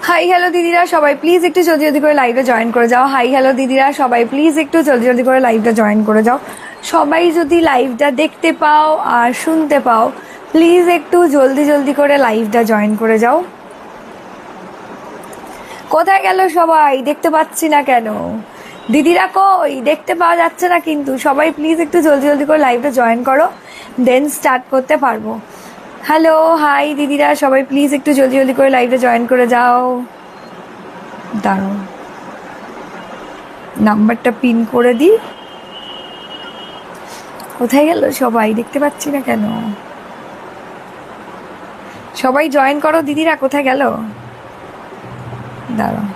Hi hello দিদিরা সবাই please একটু জলদি জলদি করে লাইভে জয়েন করে যাও। হাই হ্যালো দিদিরা সবাই প্লিজ একটু জলদি জলদি করে লাইভটা জয়েন করে যাও। সবাই যদি লাইভটা দেখতে পাও আর শুনতে পাও প্লিজ একটু জলদি জলদি করে লাইভটা জয়েন করে যাও। কোথায় গেল সবাই? দেখতে পাচ্ছি না কেন? দিদিরা কই? দেখতে পাওয়া যাচ্ছে না কিন্তু। সবাই প্লিজ একটু জলদি জলদি করে লাইভটা জয়েন করো, দেন স্টার্ট করতে পারবো। হ্যালো হাই দিদিরা সবাই প্লিজ একটু জলদি জলদি করে লাইভে জয়েন করে যাও। দাঁড়াও, নাম্বারটা পিন করে দিই। কোথায় গেল সবাই? দেখতে পাচ্ছি না কেন? সবাই জয়েন করো দিদিরা, কোথায় গেল? দাঁড়াও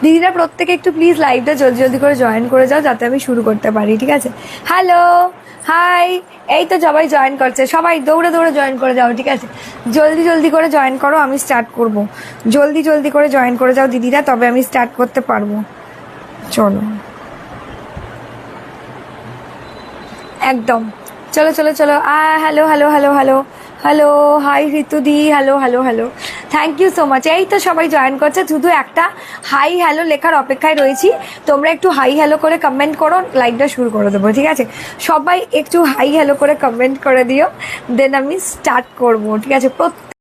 দিদিরা, প্রত্যেকে একটু প্লিজ লাইভটা জলদি জলদি করে জয়েন করে যাও যাতে আমি শুরু করতে পারি, ঠিক আছে? হ্যালো হাই, এই তো সবাই জয়েন করছে। সবাই দৌড়ে দৌড়ে জয়েন করে যাও, ঠিক আছে? জলদি জলদি করে জয়েন করো, আমি স্টার্ট করব। জলদি জলদি করে জয়েন করে যাও দিদিরা, তবে আমি স্টার্ট করতে পারবো। চলো একদম, চলো চলো চলো। Hello hello hello hello hello, hi ঋতুদি, hello hello hello, thank you so much. এই তো সবাই জয়েন করছে, শুধু একটা হাই হ্যালো লেখার অপেক্ষায় রয়েছি। তোমরা একটু হাই হ্যালো করে কমেন্ট করো, লাইভটা শুরু করে দেবো, ঠিক আছে? সবাই একটু হাই হ্যালো করে কমেন্ট করে দিও, দেন আমি স্টার্ট করবো, ঠিক আছে? প্রত্যেক